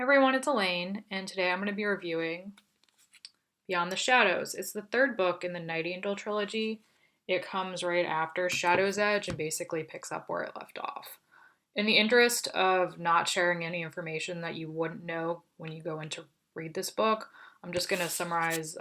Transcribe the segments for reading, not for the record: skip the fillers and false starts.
Hey everyone, it's Elaine, and today I'm going to be reviewing Beyond the Shadows. It's the third book in the Night Angel trilogy. It comes right after Shadow's Edge and basically picks up where it left off. In the interest of not sharing any information that you wouldn't know when you go in to read this book, I'm just going to summarize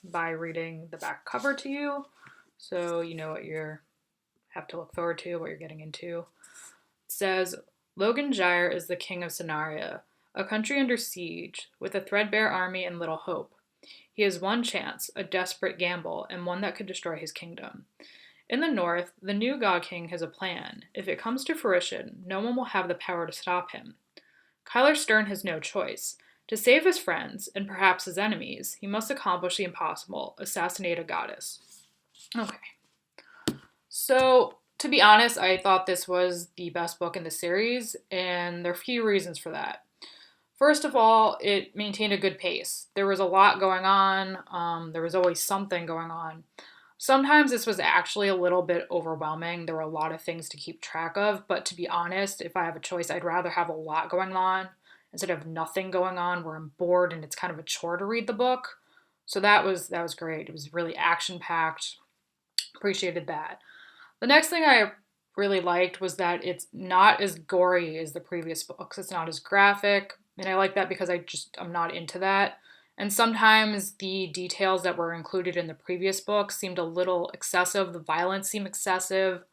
by reading the back cover to you so you know what you have to look forward to, what you're getting into. It says, Logan Gyre is the king of Cenaria, a country under siege, with a threadbare army and little hope. He has one chance, a desperate gamble, and one that could destroy his kingdom. In the north, the new God King has a plan. If it comes to fruition, no one will have the power to stop him. Kyler Stern has no choice. To save his friends, and perhaps his enemies, he must accomplish the impossible, assassinate a goddess. Okay. So, to be honest, I thought this was the best book in the series, and there are a few reasons for that. First of all, it maintained a good pace. There was a lot going on, there was always something going on. Sometimes this was actually a little bit overwhelming. There were a lot of things to keep track of, but to be honest, if I have a choice, I'd rather have a lot going on instead of nothing going on where I'm bored and it's kind of a chore to read the book. So that was great. It was really action packed. Appreciated that. The next thing I really liked was that it's not as gory as the previous books. It's not as graphic, and I like that because I'm not into that. And sometimes the details that were included in the previous book seemed a little excessive. The violence seemed excessive,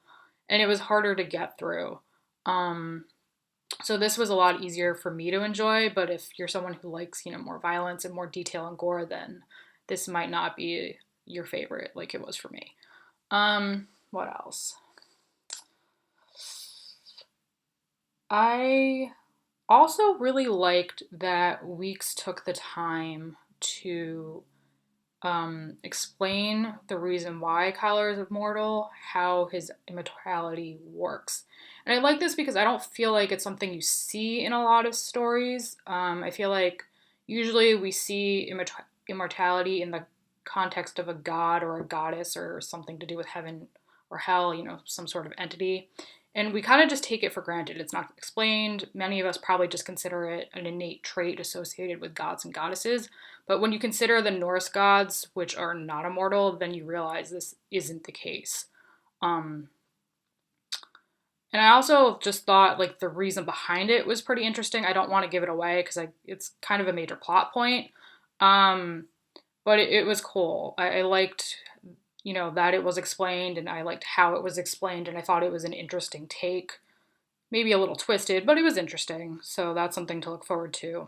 and it was harder to get through. Um, so this was a lot easier for me to enjoy, but if you're someone who likes, more violence and more detail and gore, then this might not be your favorite like it was for me. What else? I also really liked that Weeks took the time to explain the reason why Kyler is immortal, how his immortality works. And I like this because I don't feel like it's something you see in a lot of stories. I feel like usually we see immortality in the context of a god or a goddess or something to do with heaven or hell, some sort of entity. And we kind of just take it for granted. It's not explained. Many of us probably just consider it an innate trait associated with gods and goddesses. But when you consider the Norse gods, which are not immortal, then you realize this isn't the case. Um, and I also just thought like the reason behind it was pretty interesting. I don't want to give it away because it's kind of a major plot point. Um, but it was cool. I liked that it was explained, and I liked how it was explained, and I thought it was an interesting take. Maybe a little twisted, but it was interesting. So that's something to look forward to.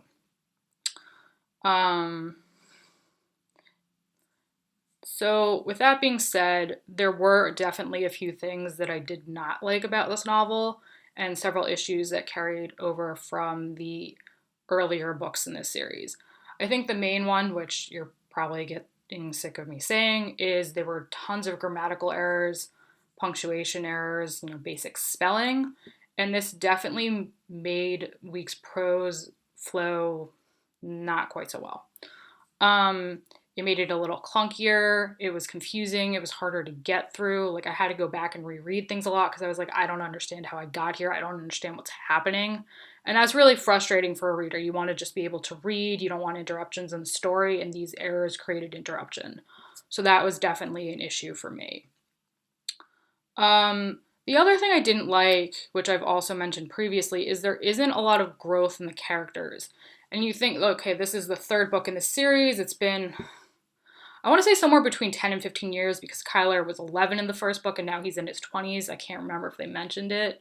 Um, so with that being said, there were definitely a few things that I did not like about this novel, and several issues that carried over from the earlier books in this series. I think the main one, which you're probably getting sick of me saying, is there were tons of grammatical errors, punctuation errors, basic spelling, and this definitely made Week's prose flow not quite so well. It made it a little clunkier. It was confusing. It was harder to get through. Like I had to go back and reread things a lot because I was like, I don't understand how I got here. I don't understand what's happening. And that's really frustrating for a reader. You want to just be able to read. You don't want interruptions in the story, and these errors created interruption. So that was definitely an issue for me. The other thing I didn't like, which I've also mentioned previously, is there isn't a lot of growth in the characters. And you think, okay, this is the third book in the series. It's been, I want to say somewhere between 10 and 15 years because Kyler was 11 in the first book and now he's in his 20s. I can't remember if they mentioned it.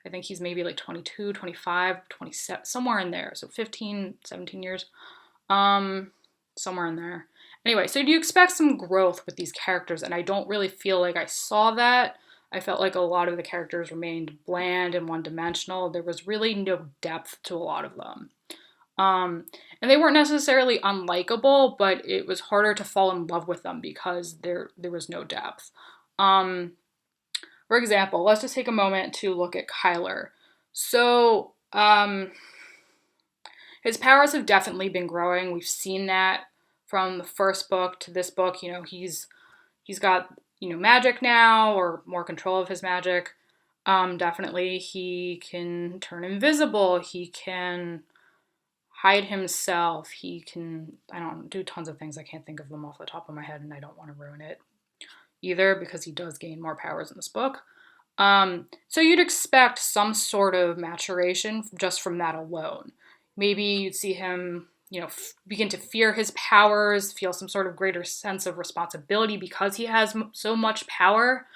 I think he's maybe like 22, 25, 27, somewhere in there. So 15, 17 years. Somewhere in there. Anyway, so do you expect some growth with these characters? And I don't really feel like I saw that. I felt like a lot of the characters remained bland and one-dimensional. There was really no depth to a lot of them. And they weren't necessarily unlikable, but it was harder to fall in love with them because there was no depth. For example, let's just take a moment to look at Kyler. So, his powers have definitely been growing. We've seen that from the first book to this book. He's got magic now, or more control of his magic. Definitely, he can turn invisible. He can hide himself. He can, I don't do tons of things. I can't think of them off the top of my head, and I don't want to ruin it either because he does gain more powers in this book. So you'd expect some sort of maturation just from that alone. Maybe you'd see him, begin to fear his powers, feel some sort of greater sense of responsibility because he has so much power.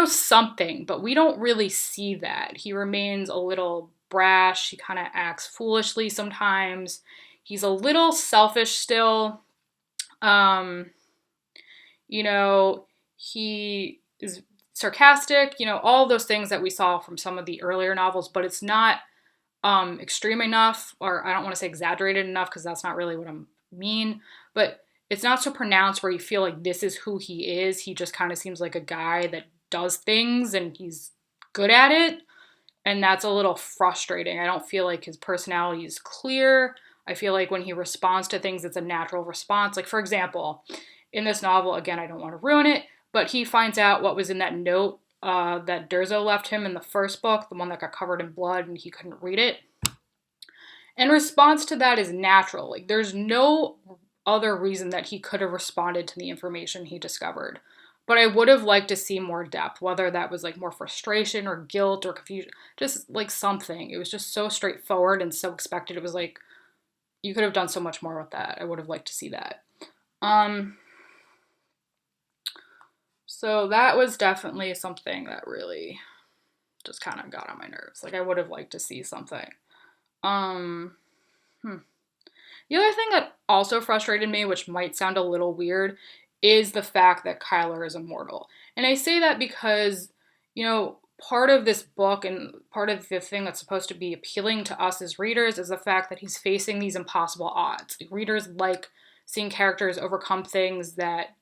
Something, but we don't really see that. He remains a little brash. He kind of acts foolishly sometimes. He's a little selfish still. He is sarcastic, all those things that we saw from some of the earlier novels, but it's not extreme enough, or I don't want to say exaggerated enough because that's not really what I mean, but it's not so pronounced where you feel like this is who he is. He just kind of seems like a guy that does things and he's good at it, and that's a little frustrating. I don't feel like his personality is clear. I feel like when he responds to things, it's a natural response. Like, for example, in this novel, again, I don't want to ruin it, but he finds out what was in that note that Durzo left him in the first book, the one that got covered in blood and he couldn't read it. And response to that is natural. Like, there's no other reason that he could have responded to the information he discovered. But I would have liked to see more depth, whether that was like more frustration or guilt or confusion, just like something. It was just so straightforward and so expected. It was like, you could have done so much more with that. I would have liked to see that. So that was definitely something that really just kind of got on my nerves. Like, I would have liked to see something. The other thing that also frustrated me, which might sound a little weird, is the fact that Kyler is immortal. And I say that because, part of this book and part of the thing that's supposed to be appealing to us as readers is the fact that he's facing these impossible odds. Readers like seeing characters overcome things that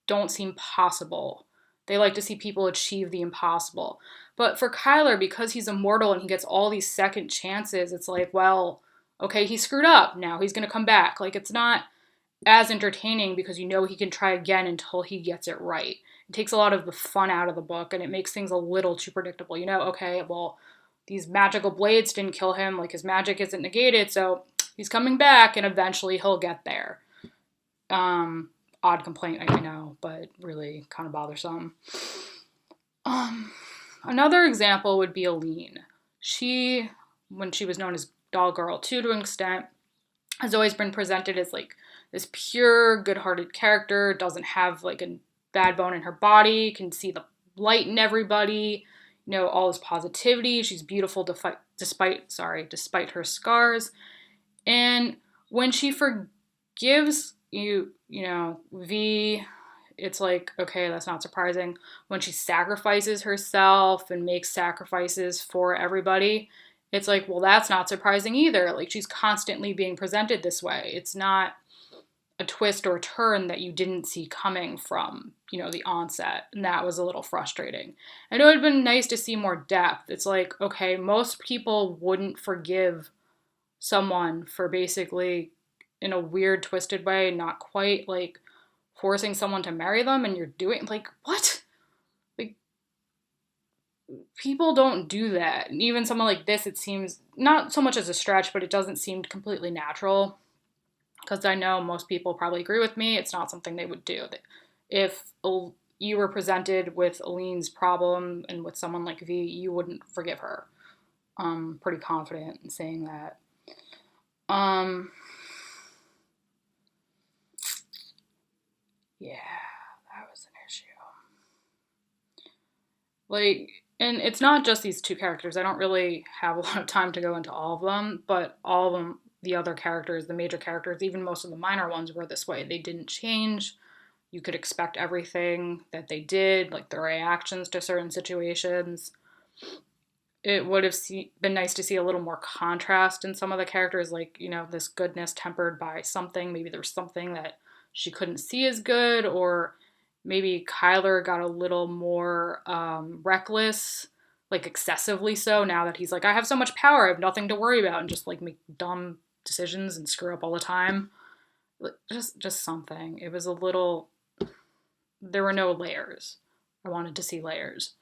don't seem possible. They like to see people achieve the impossible. But for Kyler, because he's immortal and he gets all these second chances, it's like, well, okay, he screwed up. Now he's going to come back. Like, it's not as entertaining because he can try again until he gets it right. It takes a lot of the fun out of the book and it makes things a little too predictable. Okay, well, these magical blades didn't kill him. Like, his magic isn't negated, so he's coming back and eventually he'll get there. Odd complaint, I know, but really kind of bothersome. Another example would be Aline. She, when she was known as Doll Girl 2 to an extent, has always been presented as like this pure, good-hearted character, doesn't have like a bad bone in her body, can see the light in everybody, all this positivity. She's beautiful despite her scars. And when she forgives V, it's like, okay, that's not surprising. When she sacrifices herself and makes sacrifices for everybody, it's like, well, that's not surprising either. Like, she's constantly being presented this way. It's not a twist or a turn that you didn't see coming from, the onset. And that was a little frustrating. I know it would have been nice to see more depth. It's like, okay, most people wouldn't forgive someone for basically, in a weird, twisted way, not quite like forcing someone to marry them, and you're doing, like, what? Like, people don't do that. And even someone like this, it seems not so much as a stretch, but it doesn't seem completely natural. Because I know most people probably agree with me. It's not something they would do. If you were presented with Aline's problem and with someone like V, you wouldn't forgive her. I'm pretty confident in saying that. Yeah, that was an issue. Like, and it's not just these two characters. I don't really have a lot of time to go into all of them, but all of them, the other characters, the major characters, even most of the minor ones were this way. They didn't change. You could expect everything that they did, like their reactions to certain situations. It would have been nice to see a little more contrast in some of the characters, like, this goodness tempered by something. Maybe there's something that she couldn't see as good, or maybe Kyler got a little more reckless, like excessively so, now that he's like, I have so much power, I have nothing to worry about, and just like make dumb decisions and screw up all the time. Just something. It was a little, there were no layers. I wanted to see layers.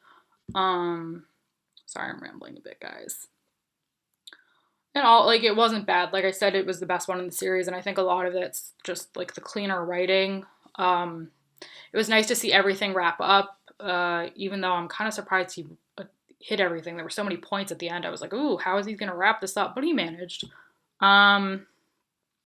Sorry, I'm rambling a bit, guys. And all, like, it wasn't bad. Like I said, it was the best one in the series, and I think a lot of it's just like the cleaner writing. It was nice to see everything wrap up, even though I'm kind of surprised he hit everything. There were so many points at the end. I was like, ooh, how is he going to wrap this up? But he managed.